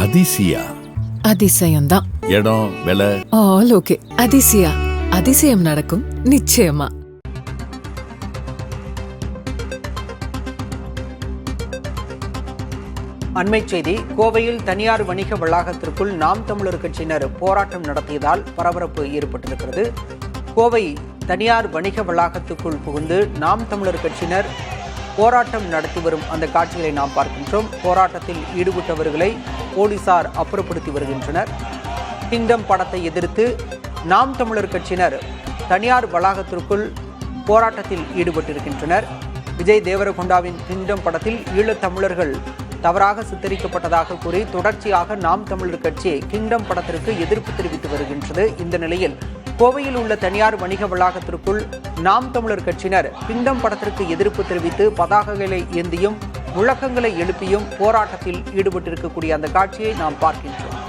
அதிசயா அதிசயம்தான். இடம் விலை all okay. Athisaya அதிசயம் நடக்கும் நிச்சயமா. அண்மைச் செய்தி. கோவையில் தனியார் வணிக வளாகத்திற்குள் நாம் தமிழர் கட்சியினர் போராட்டம் நடத்தியதால் பரபரப்பு ஏற்பட்டிருக்கிறது. கோவை தனியார் வணிக வளாகத்துக்குள் புகுந்து நாம் தமிழர் கட்சியினர் போராட்டம் நடத்தி வரும் அந்த காட்சிகளை நாம் பார்க்கின்றோம். போராட்டத்தில் ஈடுபட்டவர்களை போலீசார் அப்புறப்படுத்தி வருகின்றனர். கிங்டம் படத்தை எதிர்த்து நாம் தமிழர் கட்சியினர் தனியார் வளாகத்திற்குள் போராட்டத்தில் ஈடுபட்டிருக்கின்றனர். விஜய் தேவரகொண்டாவின் கிங்டம் படத்தில் ஈழத்தமிழர்கள் தவறாக சித்தரிக்கப்பட்டதாக கூறி தொடர்ச்சியாக நாம் தமிழர் கட்சி கிங்டம் படத்திற்கு எதிர்ப்பு தெரிவித்து வருகின்றது. இந்த நிலையில் கோவையில் உள்ள தனியார் வணிக வளாகத்திற்குள் நாம் தமிழர் கட்சியினர் கிங்டம் படத்திற்கு எதிர்ப்பு தெரிவித்து பதாகைகளை ஏந்தியும் முழக்கங்களை எழுப்பியும் போராட்டத்தில் ஈடுபட்டிருக்கக்கூடிய அந்த காட்சியை நாம் பார்க்கின்றோம்.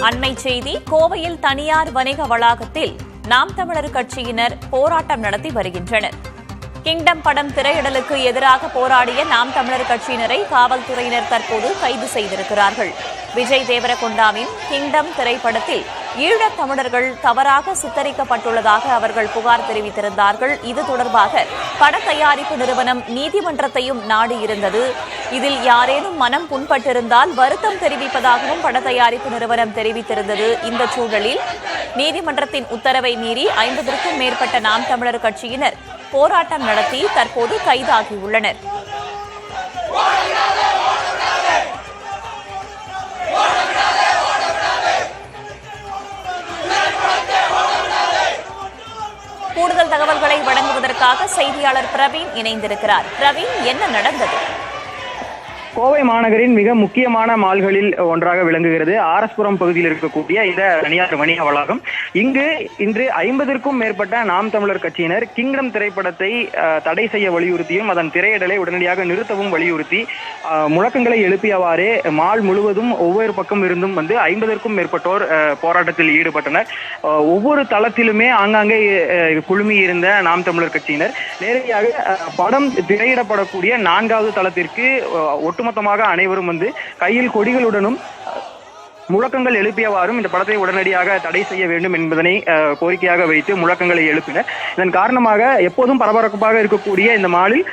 அண்மை செய்தி. கோவையில் தனியார் வணிக வளாகத்தில் நாம் தமிழர் கட்சியினர் போராட்டம் நடத்தி வருகின்றனர். கிங்டம் படம் திரையிடலுக்கு எதிராக போராடிய நாம் தமிழர் கட்சியினரை காவல்துறையினர் தற்போது கைது செய்திருக்கிறார்கள். விஜய் தேவரகொண்டாவின் கிங்டம் திரைப்படத்தில் ஈழத் தமிழர்கள் தவறாக சித்தரிக்கப்பட்டுள்ளதாக அவர்கள் புகார் தெரிவித்திருந்தார்கள். இது தொடர்பாக பட தயாரிப்பு நிறுவனம் நீதிமன்றத்தையும் நாடியிருந்தது. இதில் யாரேனும் மனம் புண்பட்டிருந்தால் வருத்தம் தெரிவிப்பதாகவும் பட தயாரிப்பு நிறுவனம் தெரிவித்திருந்தது. இந்த சூழலில் நீதிமன்றத்தின் உத்தரவை மீறி 50க்கும் மேற்பட்ட நாம் தமிழர் கட்சியினர் போராட்டம் நடத்தி தற்போது கைதாகியுள்ளனர். கூடுதல் தகவல்களை வழங்குவதற்காக செய்தியாளர் பிரவீன் இணைந்திருக்கிறார். பிரவீன், என்ன நடந்தது? கோவை மாநகரின் மிக முக்கியமான மால்களில் ஒன்றாக விளங்குகிறது ஆர்எஸ்புரம் பகுதியில் இருக்கக்கூடிய இந்த தனியார் வணிக வளாகம். இங்கு இன்று 50க்கும் மேற்பட்ட நாம் தமிழர் கட்சியினர் கிங்டம் திரைப்படத்தை தடை செய்ய வலியுறுத்தியும் அதன் திரையிடலை உடனடியாக நிறுத்தவும் வலியுறுத்தி முழக்கங்களை எழுப்பியவாறே மால் முழுவதும் ஒவ்வொரு பக்கம் இருந்தும் 50க்கும் மேற்பட்டோர் போராட்டத்தில் ஈடுபட்டனர். ஒவ்வொரு தளத்திலுமே ஆங்காங்கே குழுமி இருந்த நாம் தமிழர் கட்சியினர் நேரடியாக படம் திரையிடப்படக்கூடிய 4வது தளத்திற்கு ஒட்டுமொத்தமாக அனைவரும் கையில் கொடிகளுடனும் முழக்கங்கள் எழுப்பியவாறும் இந்த படத்தை உடனடியாக தடை செய்ய வேண்டும் என்பதனை கோரிக்கையாக வைத்து முழக்கங்களை எழுப்பினர். இதன் காரணமாக எப்போதும் பரபரப்பாக இருக்கக்கூடிய இந்த மாலில்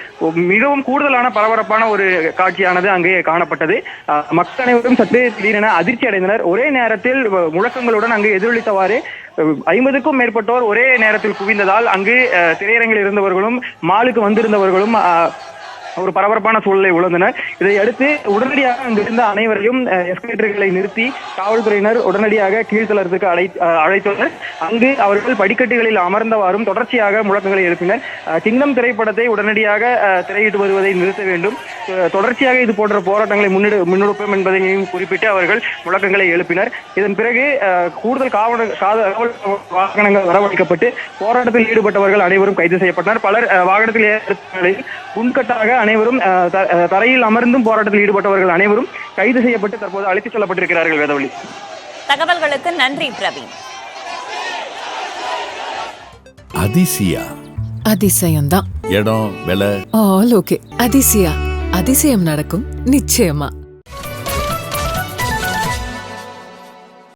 மிகவும் கூடுதலான பரபரப்பான ஒரு காட்சியானது அங்கே காணப்பட்டது. மக்கள் அனைவரும் சற்று திடீரென அதிர்ச்சி அடைந்தனர். ஒரே நேரத்தில் முழக்கங்களுடன் அங்கு எதிரொலித்தவாறு 50க்கும் மேற்பட்டோர் ஒரே நேரத்தில் குவிந்ததால் அங்கு திரையரங்கில் இருந்தவர்களும் மாலுக்கு வந்திருந்தவர்களும் ஒரு பரபரப்பான சூழலை உணர்ந்தனர். இதையடுத்து உடனடியாக அங்கிருந்த அனைவரையும் எஸ்கலேட்டர்களை நிறுத்தி காவல்துறையினர் உடனடியாக கீழ்த்தளத்திற்கு அழைத்தனர். அங்கு அவர்கள் படிக்கட்டுகளில் அமர்ந்தவாறும் தொடர்ச்சியாக முழக்கங்களை எழுப்பினர். கிங்டம் திரைப்படத்தை உடனடியாக திரையிட்டு வருவதை நிறுத்த வேண்டும், தொடர்ச்சியாக இது போன்ற போராட்டங்களை முன்னெடுப்போம் என்பதையும் குறிப்பிட்டு அவர்கள் முழக்கங்களை எழுப்பினர். இதன் பிறகு கூடுதல் காவல் வாகனங்கள் வரவழைக்கப்பட்டு போராட்டத்தில் ஈடுபட்டவர்கள் அனைவரும் கைது செய்யப்பட்டனர். பலர் வாகனத்தில் ஏற்பட்ட முன்கட்டாக அனைவரும் தரையில் அமர்ந்தும் போராட்டத்தில் ஈடுபட்டவர்கள் அனைவரும் கைது செய்யப்பட்டு தற்போது அழைத்துச் செல்லப்பட்டிருக்கிறார்கள். வேதவழி, தகவல்களுக்கு நன்றி பிரவீன். அதிசயா அதிசயம்தான். இடம் விலை ஆல் ஓகே. அதிசயா அதிசயம் நடக்கும் நிச்சயமா.